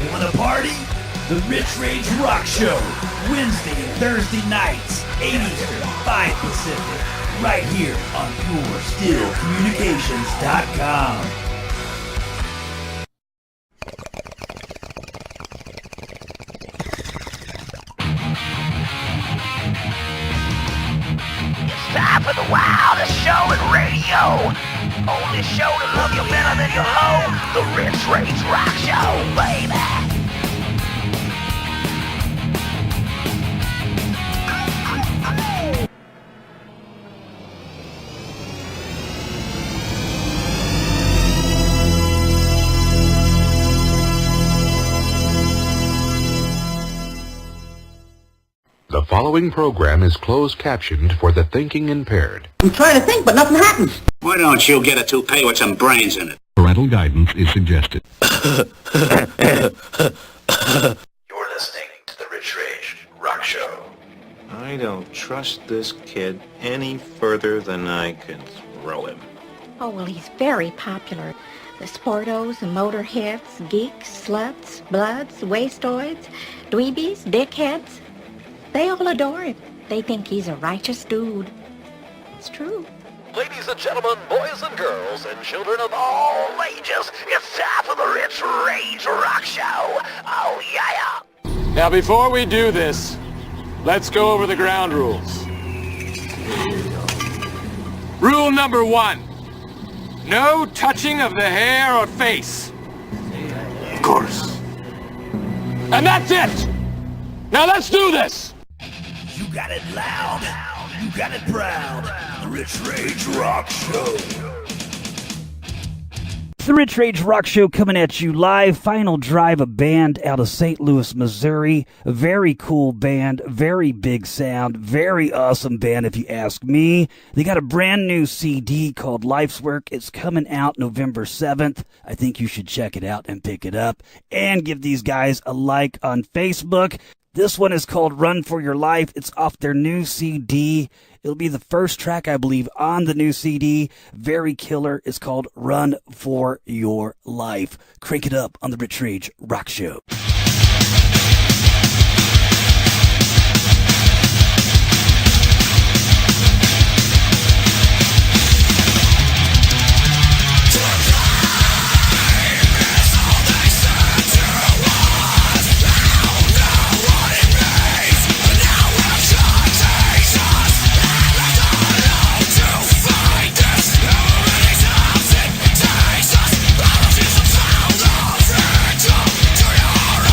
Wanna party? The Rych Rock Show, Wednesday and Thursday nights, 8 Eastern, 5 Pacific, right here on PureStillCommunications.com. It's time for the wildest show in radio. Only show to love you better than your hoe. The Rych Rock Show, baby. The following program is closed captioned for the thinking impaired. I'm trying to think, but nothing happens. Why don't you get a toupee with some brains in it? Parental guidance is suggested. You're listening to the Rych Rock Show. I don't trust this kid any further than I can throw him. Oh, well, he's very popular. The sportos, the motorheads, geeks, sluts, bloods, wastoids, dweebies, dickheads. They all adore him. They think he's a righteous dude. It's true. Ladies and gentlemen, boys and girls, and children of all ages, it's time for the Rych Rock Show. Oh, yeah. Now, before we do this, let's go over the ground rules. Rule number 1. No touching of the hair or face. Of course. And that's it! Now let's do this! You got it loud, you got it proud. The Rych Rock Show. The Rych Rock Show coming at you live. Final Drive, a band out of St. Louis, Missouri. A very cool band, very big sound, very awesome band if you ask me. They got a brand new CD called Life's Work. It's coming out November 7th. I think you should check it out and pick it up. And give these guys a like on Facebook. This one is called Run For Your Life. It's off their new CD. It'll be the first track, I believe, on the new CD. Very killer. It's called Run For Your Life. Crank it up on the Rych Rock Show. To your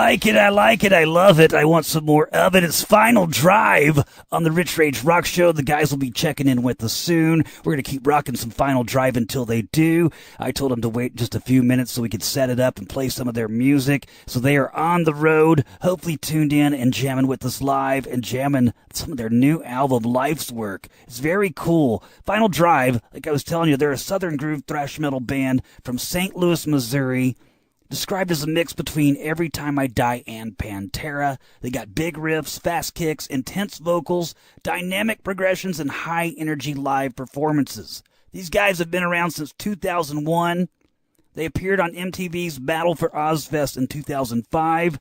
like it. I like it. I love it. I want some more of it. It's Final Drive on the Rich Rage Rock Show. The guys will be checking in with us soon. We're going to keep rocking some Final Drive until they do. I told them to wait just a few minutes so we could set it up and play some of their music. So they are on the road, hopefully tuned in and jamming with us live and jamming some of their new album, Life's Work. It's very cool. Final Drive, like I was telling you, they're a Southern groove thrash metal band from St. Louis, Missouri. Described as a mix between Every Time I Die and Pantera. They got big riffs, fast kicks, intense vocals, dynamic progressions, and high-energy live performances. These guys have been around since 2001. They appeared on MTV's Battle for Ozfest in 2005.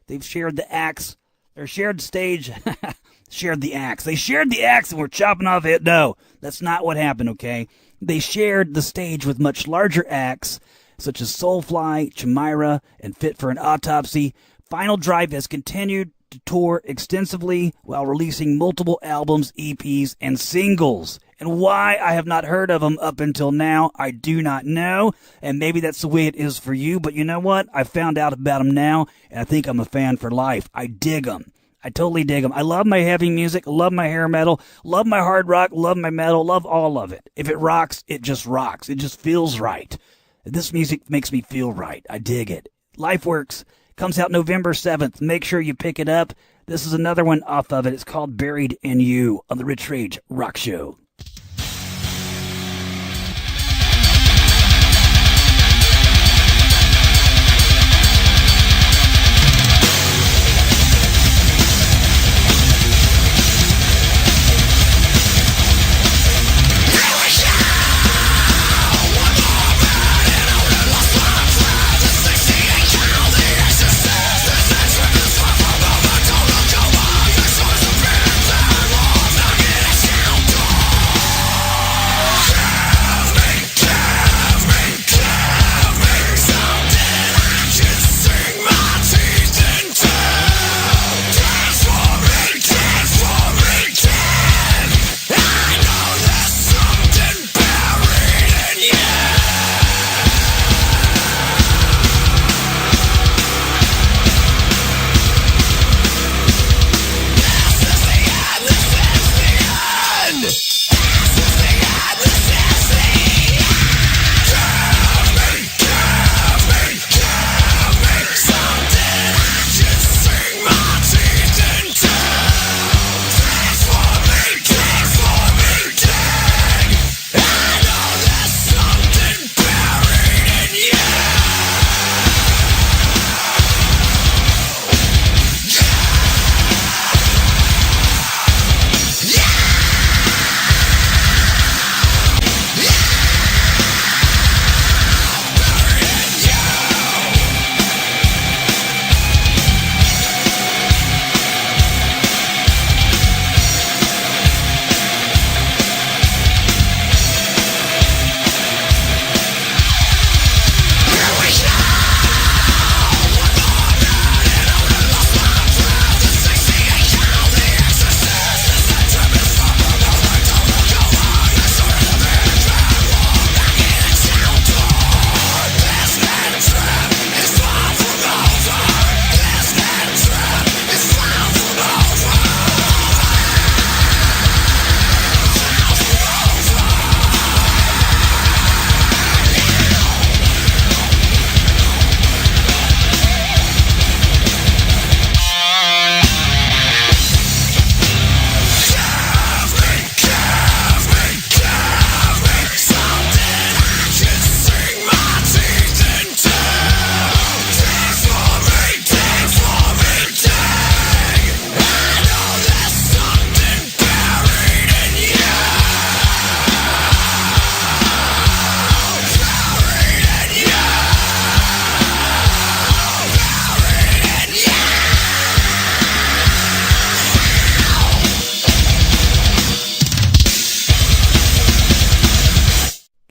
They've shared the axe, or shared stage, shared the axe. They shared the axe and were chopping off it. No, that's not what happened, okay? They shared the stage with much larger acts, such as Soulfly, Chimera, and Fit for an Autopsy. Final Drive has continued to tour extensively while releasing multiple albums, EPs, and singles. And why I have not heard of them up until now, I do not know. And maybe that's the way it is for you. But you know what? I found out about them now, and I think I'm a fan for life. I dig them. I totally dig them. I love my heavy music, love my hair metal, love my hard rock, love my metal, love all of it. If it rocks, it just rocks. It just feels right. This music makes me feel right. I dig it. Lifeworks comes out November 7th. Make sure you pick it up. This is another one off of it. It's called Buried in You on the Rich Rage Rock Show.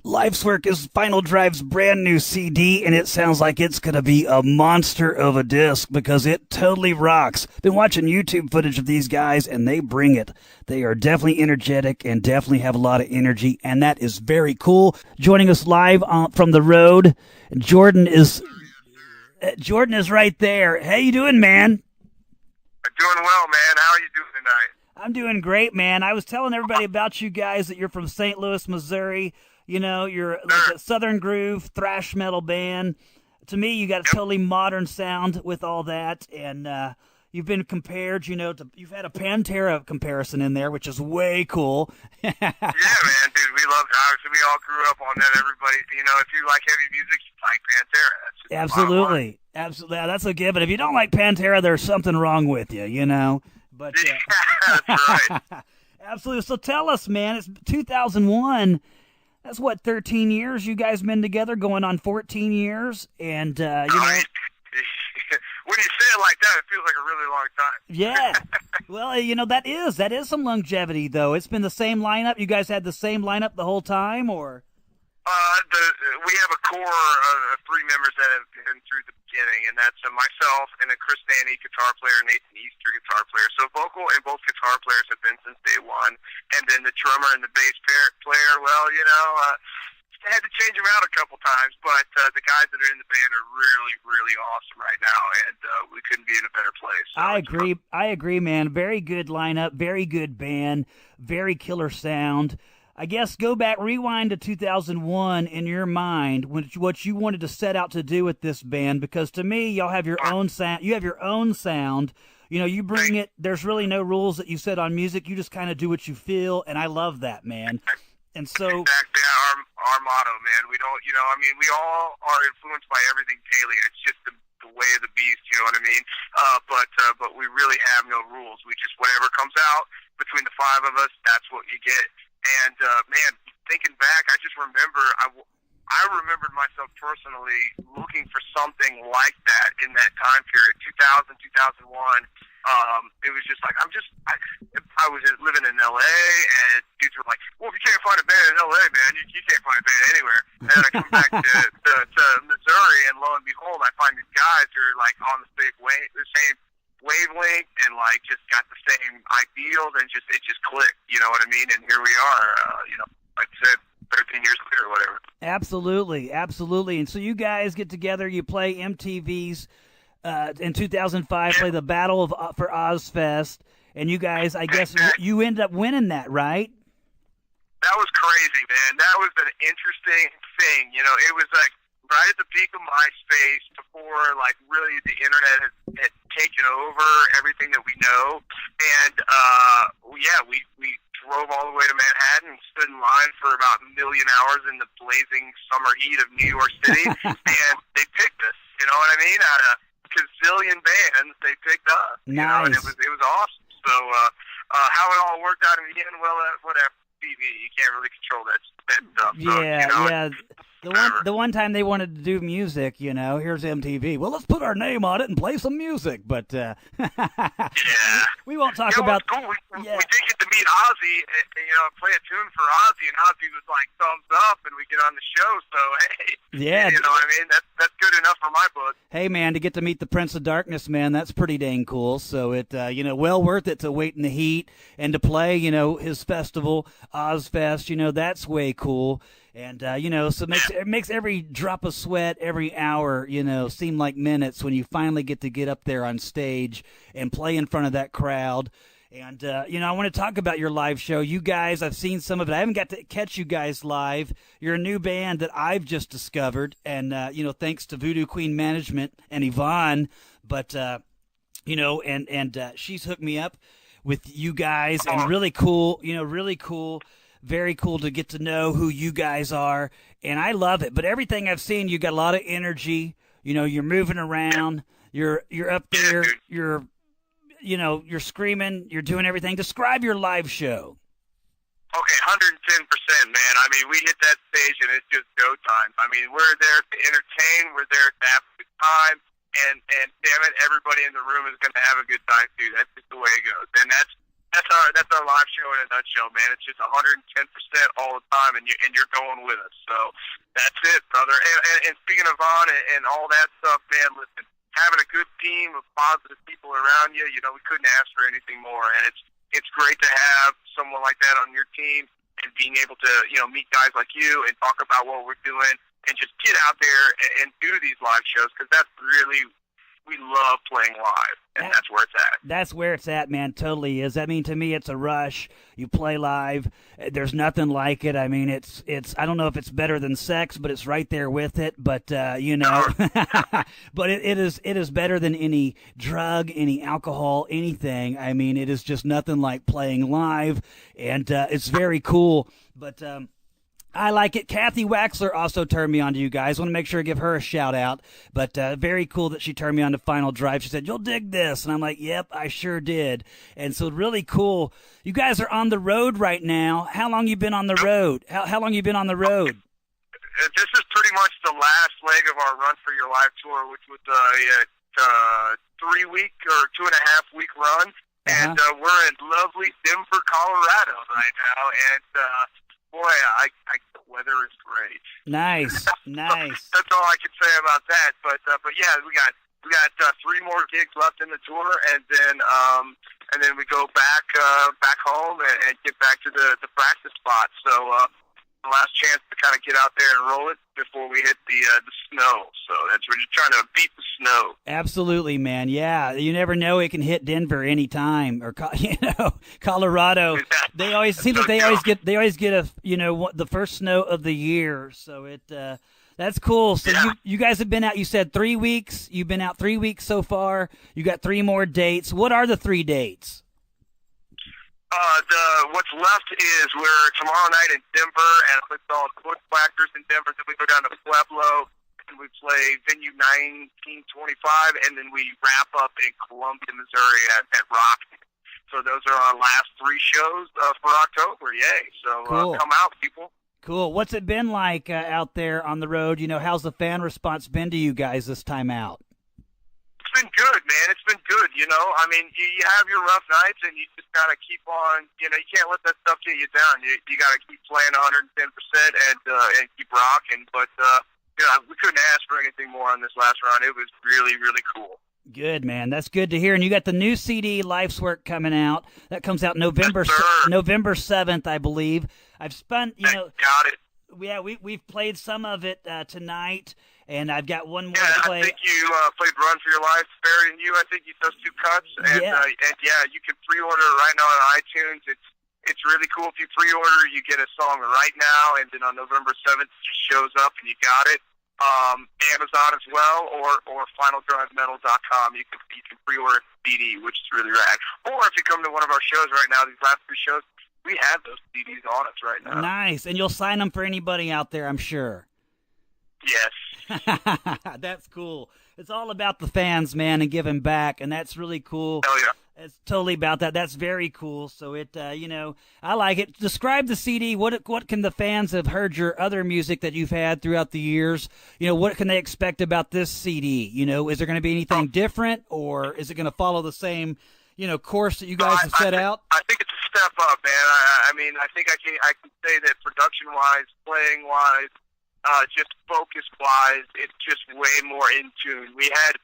Life's Work is Final Drive's brand new CD, and it sounds like it's going to be a monster of a disc because it totally rocks. Been watching YouTube footage of these guys, and they bring it. They are definitely energetic and definitely have a lot of energy, and that is very cool. Joining us live from the road, Jordan is... Jordan is right there. How you doing, man? I'm doing well, man. How are you doing tonight? I'm doing great, man. I was telling everybody about you guys that you're from St. Louis, Missouri. You know, you're like a Southern Groove thrash metal band. To me, you got a totally modern sound with all that, and you've been compared, you've had a Pantera comparison in there, which is way cool. Yeah, man, dude, we love obviously we all grew up on that. Everybody, if you like heavy music, you like Pantera. That's just Absolutely. Absolutely. That's a given. If you don't like Pantera, there's something wrong with you, But that's right. Absolutely. So tell us, man, it's 2001. That's what, 13 years you guys been together, going on 14 years, and When you say it like that, it feels like a really long time. Yeah. Well, that is some longevity, though. It's been the same lineup. You guys had the same lineup the whole time, or? We have a core of 3 members that have been through the beginning, and that's myself and then Chris Danny, guitar player, Nathan Easter, guitar player. So vocal and both guitar players have been since day one. And then the drummer and the bass player, I had to change them out a couple times, but the guys that are in the band are really, really awesome right now, and we couldn't be in a better place. So I agree, man. Very good lineup, very good band, very killer sound. I guess rewind to 2001 in your mind, what you wanted to set out to do with this band, because to me, y'all have your own sound. You have your own sound. You bring it. There's really no rules that you set on music. You just kind of do what you feel, and I love that, man. And so, exactly our motto, man. We don't, we all are influenced by everything Paley. It's just the way of the beast, you know what I mean? But we really have no rules. We just, whatever comes out between the 5 of us, that's what you get. And man, thinking back, I just remember I remembered myself personally looking for something like that in that time period, 2000, 2001. It was just like, I was living in LA, and dudes were like, well, if you can't find a band in LA, man, you can't find a band anywhere. And then I come back to Missouri, and lo and behold, I find these guys who are like on the same wavelength, and like just got the same ideals, and it just clicked, you know what I mean? And here we are, like I said, 13 years later or whatever. Absolutely. And so you guys get together, you play MTV's in 2005, play the Battle for Ozfest, and you guys, I guess, you ended up winning that, right? That was crazy, man. That was an interesting thing. It was like right at the peak of MySpace, before like really the internet had taken over everything that we know. And we drove all the way to Manhattan and stood in line for about a million hours in the blazing summer heat of New York City, and they picked us. You know what I mean? Out of a gazillion bands, they picked us. Nice. And it was awesome. So how it all worked out in the end, well, whatever. TV, you can't really control that stuff. Yeah. The one time they wanted to do music, here's MTV. Well, let's put our name on it and play some music. But yeah, we won't talk about. Cool. We did get to meet Ozzy, and play a tune for Ozzy, and Ozzy was like thumbs up, and we get on the show. So hey, yeah, you know what I mean? That's good enough for my book. Hey, man, to get to meet the Prince of Darkness, man, that's pretty dang cool. So it, well worth it to wait in the heat and to play, his festival, Ozfest. That's way cool. And, so it makes every drop of sweat, every hour, seem like minutes when you finally get up there on stage and play in front of that crowd. And, I want to talk about your live show. You guys, I've seen some of it. I haven't got to catch you guys live. You're a new band that I've just discovered. And, thanks to Voodoo Queen Management and Yvonne. But, she's hooked me up with you guys, and really cool, very cool to get to know who you guys are, and I love it. But everything I've seen, you got a lot of energy. You're moving around. You're up there. You're screaming. You're doing everything. Describe your live show. Okay, 110%, man. I mean, we hit that stage, and it's just go time. I mean, we're there to entertain. We're there to have a good time. And damn it, everybody in the room is going to have a good time, too. That's just the way it goes. And that's our live show in a nutshell, man. It's just 110% all the time, and you're going with us. So that's it, brother. And speaking of on and all that stuff, man, listen, having a good team of positive people around you, we couldn't ask for anything more. And it's great to have someone like that on your team, and being able to meet guys like you and talk about what we're doing. and just get out there and do these live shows, because that's really, we love playing live, and that's where it's at. That's where it's at, man. Totally is. I mean, to me, it's a rush. You play live. There's nothing like it. I mean, it's. I don't know if it's better than sex, but it's right there with it. But you know, but it is better than any drug, any alcohol, anything. I mean, it is just nothing like playing live, and it's very cool. But I like it. Kathy Waxler also turned me on to you guys. Want to make sure I give her a shout out. But very cool that she turned me on to Final Drive. She said, "You'll dig this," and I'm like, "Yep, I sure did." And so really cool. You guys are on the road right now. How long you been on the road? How long you been on the road? This is pretty much the last leg of our Run for Your Life tour, which was a 3-week or 2.5-week run, and we're in lovely Denver, Colorado right now, and boy, the weather is great. Nice, nice. That's all I can say about that. But yeah, we got 3 more gigs left in the tour, and then we go back home and get back to the practice spot. So the last chance to kind of get out there and roll it before we hit the snow. So we're just trying to beat the snow. Absolutely, man. Yeah, you never know, it can hit Denver anytime, or Colorado. They always seem like they always get a the first snow of the year. So that's cool. So you guys have been out. You said 3 weeks. You've been out 3 weeks so far. You got 3 more dates. What are the 3 dates? What's left is we're tomorrow night in Denver, and we saw the Bushwhackers in Denver. Then we go down to Pueblo, and we play venue 1925, and then we wrap up in Columbia, Missouri at Rock. So those are our last 3 shows for October. Yay! So cool. Come out, people. Cool. What's it been like out there on the road? You know, how's the fan response been to you guys this time out? It's been good, man. It's been good, you know. I mean, you have your rough nights, and you just got to keep on, you know, you can't let that stuff get you down. You got to keep playing 110% and keep rocking. But, we couldn't ask for anything more on this last run. It was really, really cool. Good, man. That's good to hear. And you got the new CD, Life's Work, coming out. That comes out November 7th, I believe. I've spun, Got it. Yeah, we've played some of it tonight, and I've got one more to to play. I think you played Run for Your Life, Buried in You. I think those 2 cuts. And, you can pre-order it right now on iTunes. It's really cool. If you pre-order, you get a song right now, and then on November 7th, it just shows up, and you got it. Amazon as well, or FinalDriveMetal.com. You can pre-order a CD, which is really rad. Or if you come to one of our shows right now, these last 3 shows, we have those CDs on us right now. Nice. And you'll sign them for anybody out there, I'm sure. Yes. That's cool. It's all about the fans, man, and giving back, and that's really cool. Hell yeah. It's totally about that. That's very cool. So I like it. Describe the CD. What can the fans have heard your other music that you've had throughout the years? What can they expect about this CD? Is there going to be anything different, or is it going to follow the same, course that you guys have set out? I think it's a step up, man. I mean, I think I can say that production-wise, playing-wise, just focus-wise, it's just way more in tune. We had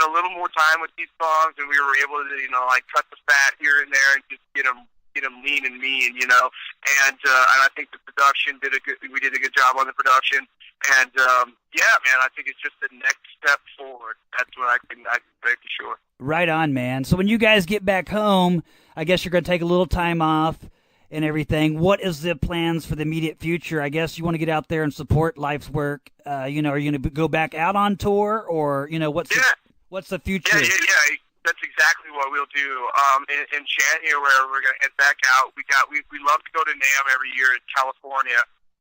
a little more time with these songs, and we were able to, cut the fat here and there and just get them lean and mean, And I think the production we did a good job on the production. And man, I think it's just the next step forward. That's what I can say for sure. Right on, man. So when you guys get back home, I guess you're going to take a little time off and everything. What is the plans for the immediate future? I guess you want to get out there and support Life's Work. Are you going to go back out on tour, or what's the future? Yeah. That's exactly what we'll do. In January, we're going to head back out. We love to go to NAMM every year in California,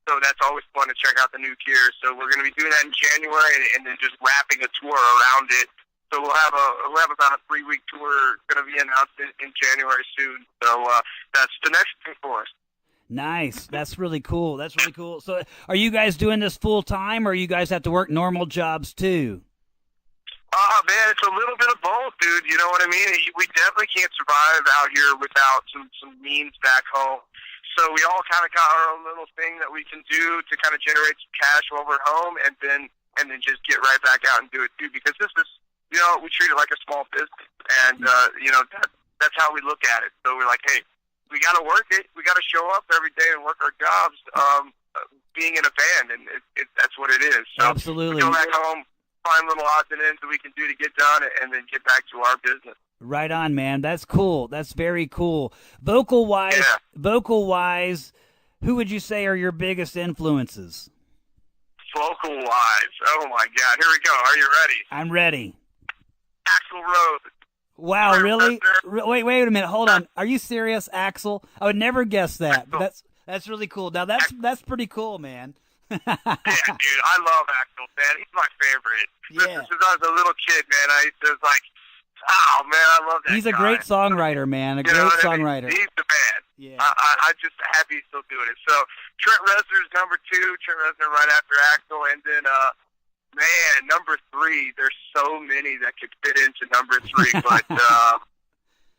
so that's always fun to check out the new gear. So we're going to be doing that in January, and then just wrapping a tour around it. So we'll have about a 3-week tour going to be announced in January soon. So that's the next thing for us. Nice. That's really cool. So are you guys doing this full time, or you guys have to work normal jobs too? Man, it's a little bit of both, dude. You know what I mean? We definitely can't survive out here without some means back home. So we all kind of got our own little thing that we can do to kind of generate some cash while we're home, and then just get right back out and do it too. Because this is, we treat it like a small business, and that's how we look at it. So we're like, hey, we got to work it. We got to show up every day and work our jobs. being in a band, and that's what it is. So Absolutely. we go back home, find little odds and ends that we can do to get done, and then get back to our business. Right on, man. That's cool. That's very cool. Vocal-wise, who would you say are your biggest influences? Vocal-wise, oh my God, here we go. Are you ready? I'm ready. Axl Rose. Wow, Trent really? Reznor. Wait a minute. Hold on. Are you serious, Axl? I would never guess that. But that's really cool. Now that's pretty cool, man. Yeah, dude, I love Axl, man. He's my favorite. Yeah. Since I was a little kid, man, I used to like, oh man, I love that. He's a guy. great songwriter, man. A You know great what I mean? songwriter. He's the man. Yeah. I'm just happy he's still doing it. So Trent Reznor's number 2. Trent Reznor right after Axl, and then man, number 3. There's so many that could fit into number 3, but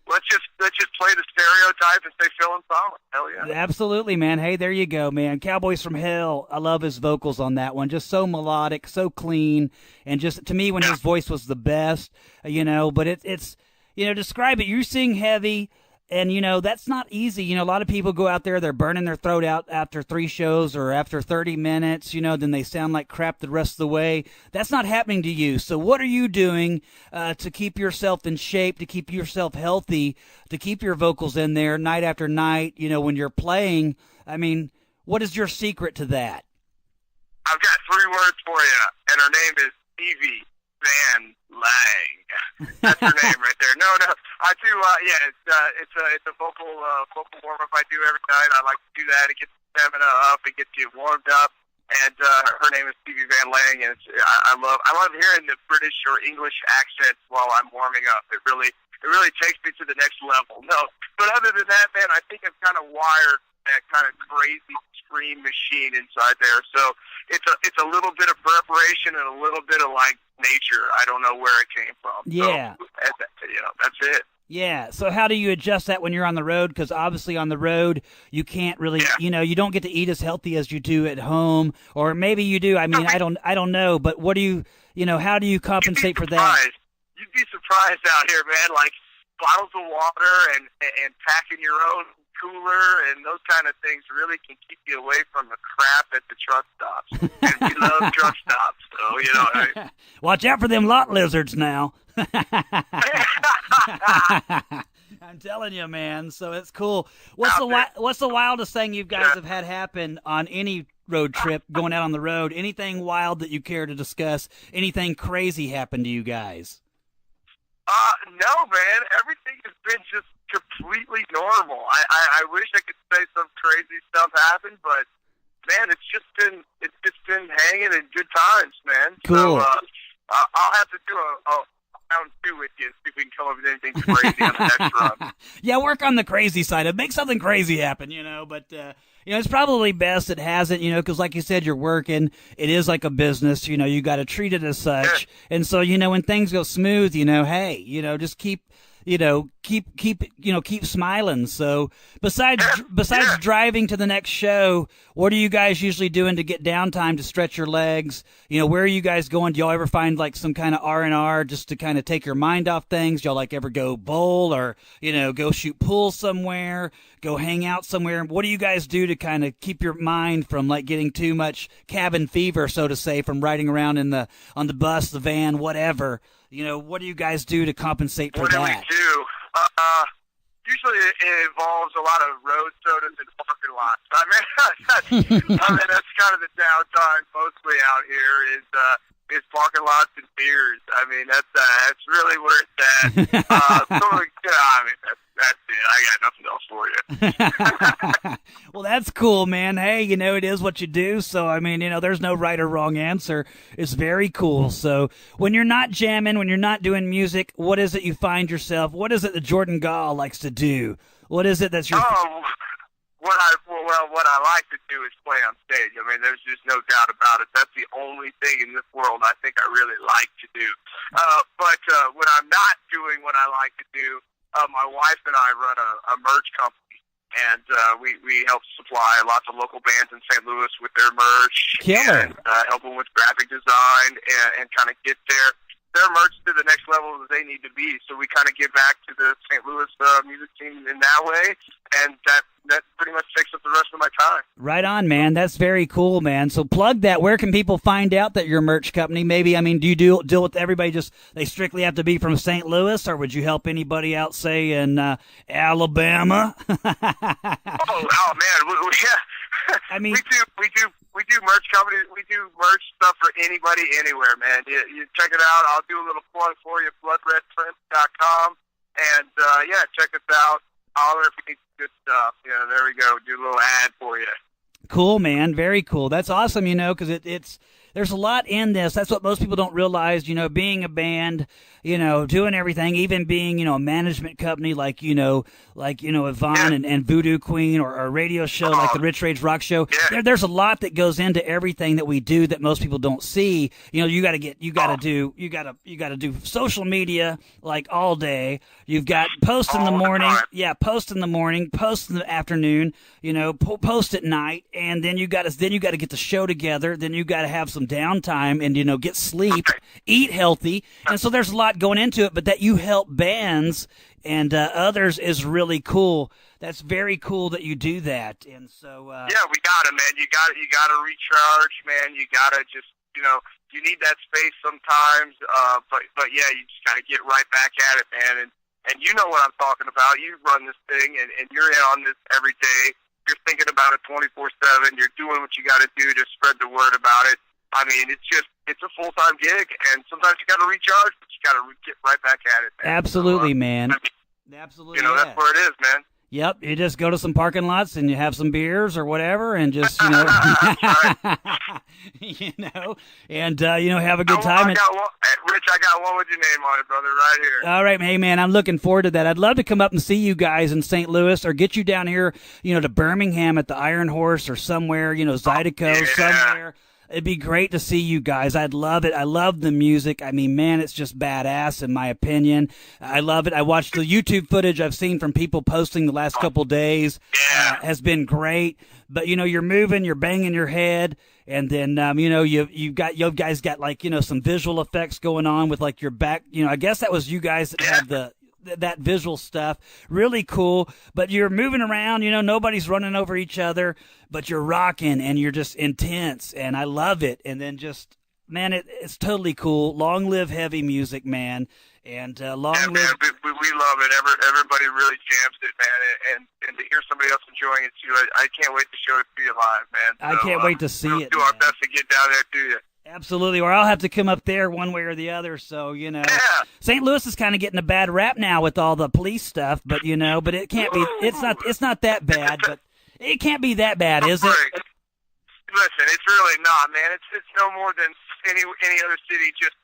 let's just play the stereotype and say Phil and Solomon. Hell yeah. Absolutely, man. Hey, there you go, man. Cowboys from Hell. I love his vocals on that one. Just so melodic, so clean, and just to me, when his voice was the best, But it's describe it. You sing heavy. And, that's not easy. A lot of people go out there, they're burning their throat out after 3 shows or after 30 minutes, then they sound like crap the rest of the way. That's not happening to you. So what are you doing to keep yourself in shape, to keep yourself healthy, to keep your vocals in there night after night, when you're playing? I mean, what is your secret to that? I've got 3 words for you, and her name is Stevie Van Lang. That's her name right there. No, I do. It's a vocal warm up I do every night. I like to do that. It gets the stamina up. It gets you warmed up. And her name is Stevie Van Lang, and I love hearing the British or English accents while I'm warming up. It really takes me to the next level. No, but other than that, man, I think I've kind of wired that kind of crazy scream machine inside there. So it's a little bit of preparation and a little bit of like nature. I don't know where it came from. Yeah. So, that's it. Yeah. So how do you adjust that when you're on the road? Because obviously on the road you can't really, you don't get to eat as healthy as you do at home, or maybe you do. I mean, I don't know. But what do you, how do you compensate for that? You'd be surprised out here, man. Like bottles of water and packing your own cooler and those kind of things really can keep you away from the crap at the truck stops. And we love truck stops, so Watch out for them lot lizards now. I'm telling you, man. So it's cool. What's the wildest thing you guys have had happen on any road trip, going out on the road? Anything wild that you care to discuss? Anything crazy happen to you guys? No, man. Everything has been just completely normal. I wish I could say some crazy stuff happened, but man, it's just been hanging in good times, man. Cool. So I'll have to do a round 2 with you, see if we can come up with anything crazy on the next run. Yeah, work on the crazy side. Make something crazy happen, but it's probably best it hasn't, because like you said, you're working. It is like a business, you got to treat it as such. Yeah. And so, when things go smooth, hey, just keep smiling. So besides driving to the next show, what are you guys usually doing to get downtime to stretch your legs? Where are you guys going? Do y'all ever find like some kind of R&R just to kind of take your mind off things? Y'all like ever go bowl or, go shoot pool somewhere, go hang out somewhere? What do you guys do to kind of keep your mind from like getting too much cabin fever, so to say, from riding around on the bus, the van, whatever? What do you guys do to compensate for that? What do we do? Usually it involves a lot of road sodas and parking lots. That's kind of the downtime mostly out here is parking lots and beers. I mean, that's really where it's at. That's it. I got nothing else for you. Well, that's cool, man. Hey, it is what you do. So, I mean, there's no right or wrong answer. It's very cool. So, when you're not jamming, when you're not doing music, what is it you find yourself? What is it that Jordan Gall likes to do? What is it that's your... What I like to do is play on stage. I mean, there's just no doubt about it. That's the only thing in this world I think I really like to do. But when I'm not doing what I like to do, my wife and I run a merch company, and we help supply lots of local bands in St. Louis with their merch. Killer. And help them with graphic design and kind of get their merch to the next level that they need to be. So we kind of give back to the St. Louis music scene in that way, and that pretty much takes up the the rest of my time. Right on, man. That's very cool, man. So plug that. Where can people find out that you're a merch company? Maybe, I mean, do you deal with everybody, just they strictly have to be from St. Louis, or would you help anybody out, say, in Alabama? oh man, yeah. I mean, we do merch companies. We do merch stuff for anybody, anywhere, man. You check it out. I'll do a little plug for you, bloodredprint.com. And, yeah, check us out. Holler if you need good stuff. Yeah, there we go. Do a little ad for you. Cool, man. Very cool. That's awesome, because it's there's a lot in this. That's what most people don't realize, being a band, doing everything, even being, a management company like Yvonne and Voodoo Queen, or a radio show like the Rich Rage Rock Show. Yeah. There's a lot that goes into everything that we do that most people don't see. You got to do social media like all day. You've got post in the morning. Yeah, post in the morning, post in the afternoon, post at night, and then you got to get the show together. Then you got to have some downtime and get sleep, eat healthy. And so there's a lot going into it, but that you help bands and others is really cool. That's very cool that you do that. And so yeah, we got it, man. You got to recharge, man. You got to just you need that space sometimes, but yeah, you just got to get right back at it, man. And you know what I'm talking about. You run this thing, and you're in on this every day. You're thinking about it 24/7. You're doing what you got to do to spread the word about it. I mean, it's a full-time gig, and sometimes you got to recharge, but you got to get right back at it, man. Absolutely, so, man. I mean, Absolutely, that's where it is, man. Yep, you just go to some parking lots and you have some beers or whatever, and just and have a good time. Rich, I got one with your name on it, brother, right here. All right, hey man, I'm looking forward to that. I'd love to come up and see you guys in St. Louis, or get you down here, to Birmingham at the Iron Horse or somewhere, Zydeco, somewhere. It'd be great to see you guys. I'd love it. I love the music. I mean, man, it's just badass in my opinion. I love it. I watched the YouTube footage I've seen from people posting the last couple days. Has been great. But, you're moving, you're banging your head. And then, you guys got like, some visual effects going on with like your back. I guess that was you guys that had that visual stuff. Really cool. But you're moving around, nobody's running over each other, but you're rocking and you're just intense, and I love it. And then just, man, it's totally cool. Long live heavy music, man. And long live... man, we love it. Everybody really jams it, man. And to hear somebody else enjoying it too, I can't wait to show it to you live, man. So, I can't wait to see we'll it. do our best to get down there to you. Absolutely, or I'll have to come up there one way or the other. So St. Louis is kind of getting a bad rap now with all the police stuff, but but it can't be. It's not that bad, but it can't be that bad, is it? Listen, it's really not, man. It's no more than any other city. Just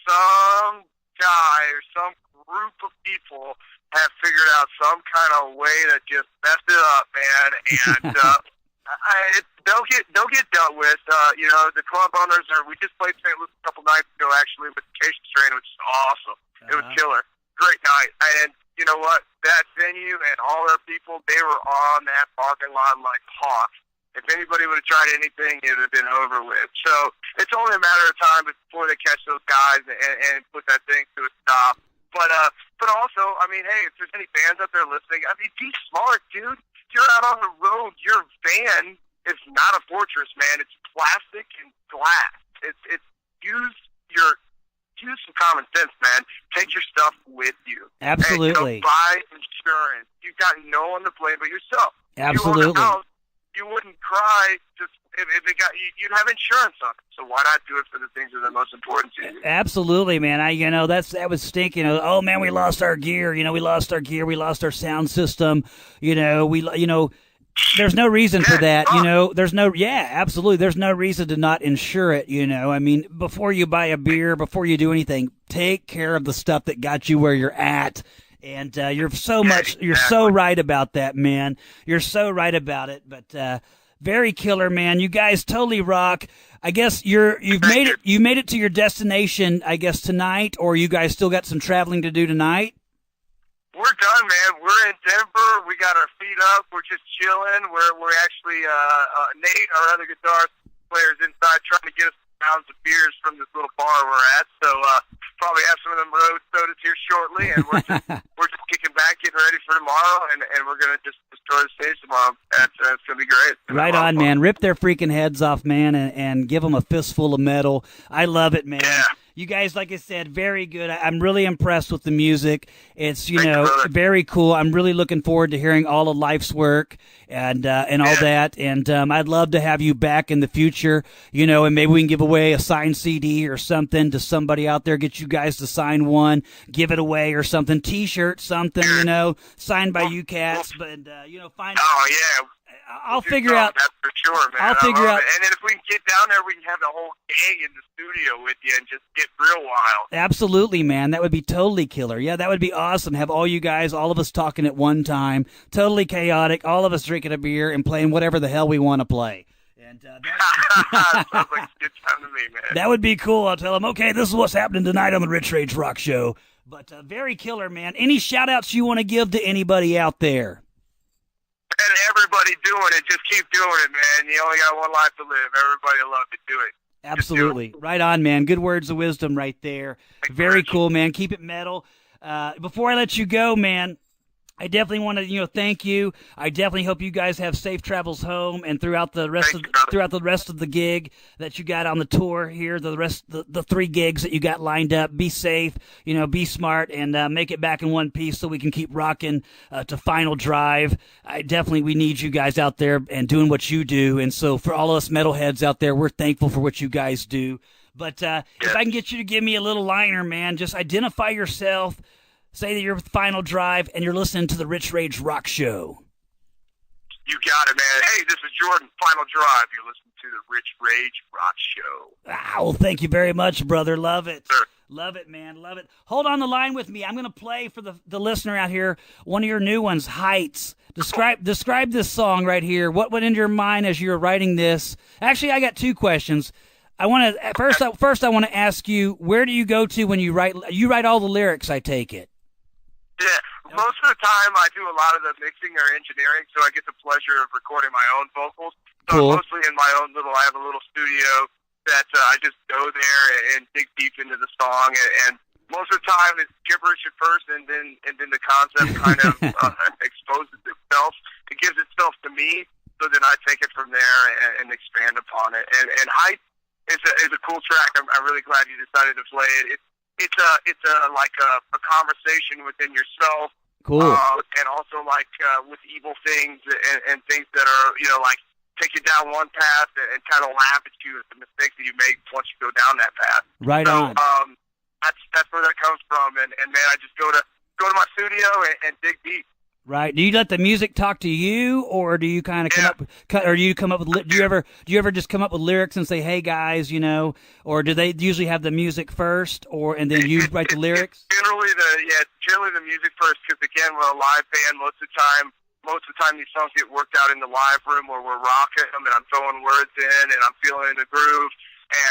some guy or some group of people have figured out some kind of way to just mess it up, man, and. They'll get dealt with. The club owners we just played St. Louis a couple nights ago, actually, with the Cation Strain, which is awesome. It was killer. Great night. And you know what? That venue and all their people, they were on that parking lot like hawks. If anybody would have tried anything, it would have been over with. So it's only a matter of time before they catch those guys and put that thing to a stop. But also, I mean, hey, if there's any fans out there listening, I mean, be smart, dude. You're out on the road. Your van is not a fortress, man. It's plastic and glass. It's use some common sense, man. Take your stuff with you. Absolutely. And, buy insurance. You've got no one to blame but yourself. Absolutely. You own a house, you wouldn't cry just if it got you'd have insurance on it. So why not do it for the things that are most important to you? Absolutely, man. That was stinking. Oh man, we lost our gear. We lost our gear. We lost our sound system. There's no reason for that. Absolutely. There's no reason to not insure it. I mean, before you buy a beer, before you do anything, take care of the stuff that got you where you're at. And you're so right about that, man. You're so right about it. But very killer, man. You guys totally rock. I guess you've made it. You made it to your destination, I guess, tonight, or you guys still got some traveling to do tonight? We're done, man. We're in Denver. We got our feet up. We're just chilling. We're actually Nate, our other guitar player's inside trying to get us pounds of beers from this little bar we're at. So probably have some of them road sodas here shortly, and we're just kicking back, getting ready for tomorrow, and we're gonna just destroy the stage tomorrow. That's gonna be great. Right on, man. Rip their freaking heads off, man, and give them a fistful of metal. I love it, man. Yeah. You guys, like I said, very good. I'm really impressed with the music. It's, Thank you, brother. very cool. I'm really looking forward to hearing all of Life's work and all that. And I'd love to have you back in the future, and maybe we can give away a signed CD or something to somebody out there, get you guys to sign one, give it away or something, T-shirt, something, signed by you cats. But, find Oh, yeah. I'll figure out. That's for sure, man. I'll figure out. And then if we can get down there, we can have the whole gang in the studio with you and just get real wild. Absolutely, man. That would be totally killer. Yeah, that would be awesome. Have all you guys, all of us talking at one time. Totally chaotic. All of us drinking a beer and playing whatever the hell we want to play. And Sounds like a good time to me, man. That would be cool. I'll tell them, okay, this is what's happening tonight on the Rich Rage Rock Show. But very killer, man. Any shout-outs you want to give to anybody out there? And everybody doing it. Just keep doing it, man. You only got one life to live. Everybody will love it. Do it. Absolutely. Right on, man. Good words of wisdom right there. Very cool, man. Keep it metal. Before I let you go, man, I definitely want to, thank you. I definitely hope you guys have safe travels home and throughout the rest of the gig that you got on the tour here. The 3 gigs that you got lined up. Be safe, be smart, and make it back in one piece so we can keep rocking to Final Drive. We need you guys out there and doing what you do. And so for all us metalheads out there, we're thankful for what you guys do. But if I can get you to give me a little liner, man, just identify yourself. Say that you're with Final Drive and you're listening to the Rich Rage Rock Show. You got it, man. Hey, this is Jordan, Final Drive. You're listening to the Rich Rage Rock Show. Well, thank you very much, brother. Love it. Sure. Love it, man. Love it. Hold on the line with me. I'm going to play for the listener out here one of your new ones, Heights. Describe this song right here. What went into your mind as you were writing this? Actually, I got 2 questions. I want to first I want to ask you, where do you go to when you write? You write all the lyrics, I take it. Yeah, most of the time I do a lot of the mixing or engineering, so I get the pleasure of recording my own vocals. So Cool. I'm mostly in my own I have a little studio that I just go there and dig deep into the song, and most of the time it's gibberish at first, and then the concept kind of exposes itself. It gives itself to me, so then I take it from there and expand upon it. And Height is a cool track. I'm really glad you decided to play it. It's a conversation within yourself. Cool. And also with evil things and things that are, take you down one path and kind of laugh at you at the mistakes that you make once you go down that path. Right on. That's where that comes from. And man, I just go to my studio and dig deep. Right. Do you let the music talk to you, or do you kind of do you come up with? Do you ever just come up with lyrics and say, "Hey guys," or do they usually have the music first, and then you write the lyrics? Generally the music first, because again, we're a live band. Most of the time these songs get worked out in the live room where we're rocking them, and I'm throwing words in, and I'm feeling the groove.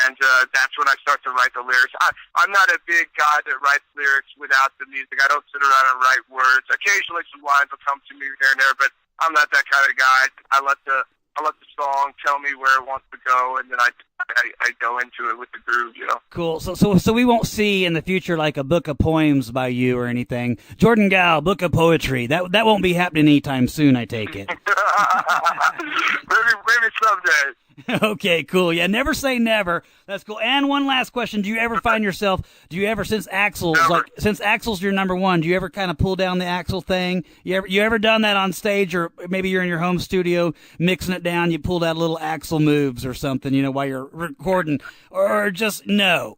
And that's when I start to write the lyrics. I'm not a big guy that writes lyrics without the music. I don't sit around and write words. Occasionally some lines will come to me here and there, but I'm not that kind of guy. I let the song tell me where it wants to go, and then I go into it with the groove, Cool. So we won't see in the future like a book of poems by you or anything. Jordan Gow, book of poetry. That won't be happening anytime soon, I take it. maybe someday. Okay, cool. Yeah, never say never. That's cool. And one last question: do you ever find yourself? Since Axl's your number one, do you ever kind of pull down the Axl thing? You ever done that on stage, or maybe you're in your home studio mixing it down? You pulled out little Axl moves or something, while you're recording, or just no?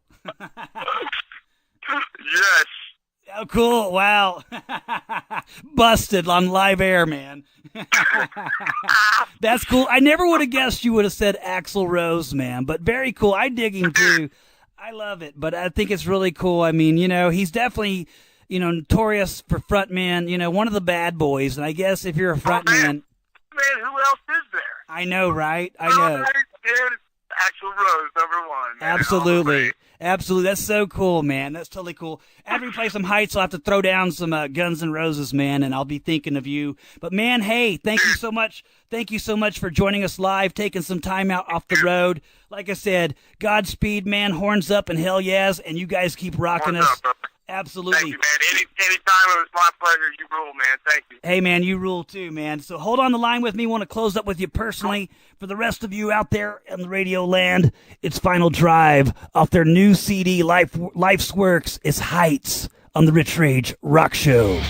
Yes. Oh, cool. Wow. Busted on live air, man. That's cool. I never would have guessed you would have said Axl Rose, man, but very cool. I dig him too. I love it, but I think it's really cool. I mean, he's definitely, notorious for frontman, one of the bad boys. And I guess if you're a frontman. Man, who else is there? I know, right? I know. Dude, Axl Rose, number one. Man, Absolutely. Absolutely. That's so cool, man. That's totally cool. After we play some Heights, I'll have to throw down some Guns N' Roses, man, and I'll be thinking of you. But, man, hey, thank you so much. Thank you so much for joining us live, taking some time out off the road. Like I said, Godspeed, man, horns up and hell yes, and you guys keep rocking Horns us. up, brother. Absolutely. Thank you, man. Anytime, it was my pleasure. You rule, man. Thank you. Hey, man, you rule too, man. So hold on the line with me. Want to close up with you personally. For the rest of you out there in the radio land, it's Final Drive off their new CD, Life's Works. It's Heights on the Rich Rage Rock Show.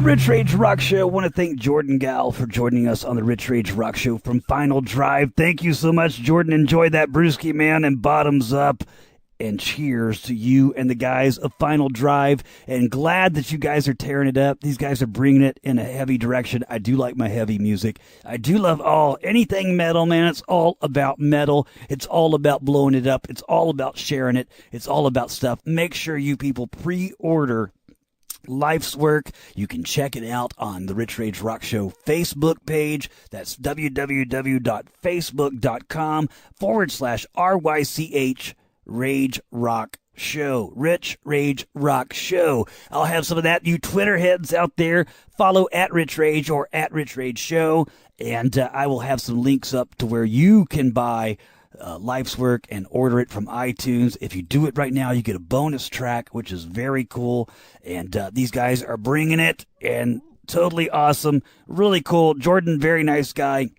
Rich Rage Rock Show. I want to thank Jordan Gal for joining us on the Rich Rage Rock Show from Final Drive. Thank you so much, Jordan. Enjoy that brewski, man, and bottoms up. And cheers to you and the guys of Final Drive. And glad that you guys are tearing it up. These guys are bringing it in a heavy direction. I do like my heavy music. I do love anything metal, man. It's all about metal. It's all about blowing it up. It's all about sharing it. It's all about stuff. Make sure you people pre-order Life's Work. You can check it out on the Rich Rage Rock Show Facebook page. That's www.facebook.com/RYCH Rage Rock Show. Rich Rage Rock Show. I'll have some of that. You Twitter heads out there, follow at Rich Rage or at Rich Rage Show. And I will have some links up to where you can buy Life's Work and order it from iTunes. If you do it right now, you get a bonus track, which is very cool. And these guys are bringing it, and totally awesome. Really cool. Jordan, very nice guy.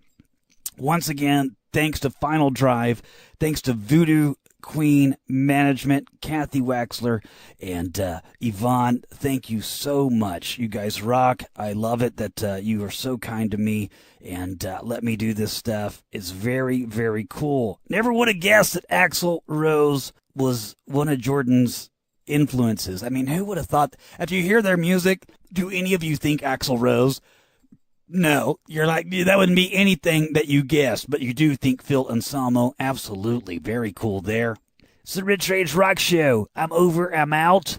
Once again, thanks to Final Drive. Thanks to Voodoo Queen Management, Kathy Waxler, and Yvonne. Thank you so much. You guys rock. I love it that you are so kind to me and let me do this stuff. It's very, very cool. Never would have guessed that Axl Rose was one of Jordan's influences. I mean, who would have thought? After you hear their music, do any of you think Axl Rose? No, you're like, that wouldn't be anything that you guessed, but you do think Phil Anselmo. Absolutely. Very cool there. It's the Rich Rage Rock Show. I'm over. I'm out.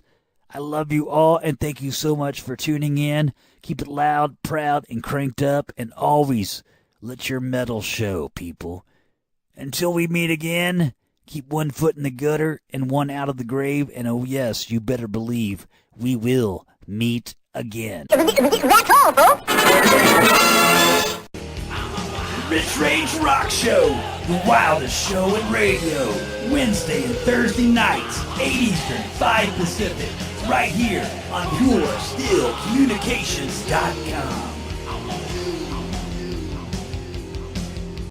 I love you all, and thank you so much for tuning in. Keep it loud, proud, and cranked up, and always let your metal show, people. Until we meet again, keep one foot in the gutter and one out of the grave, and oh yes, you better believe we will meet again. That's all, folks. Rich Rage Rock Show, the wildest show in radio. Wednesday and Thursday nights, 8 Eastern, 5 Pacific, right here on YourStillCommunications.com.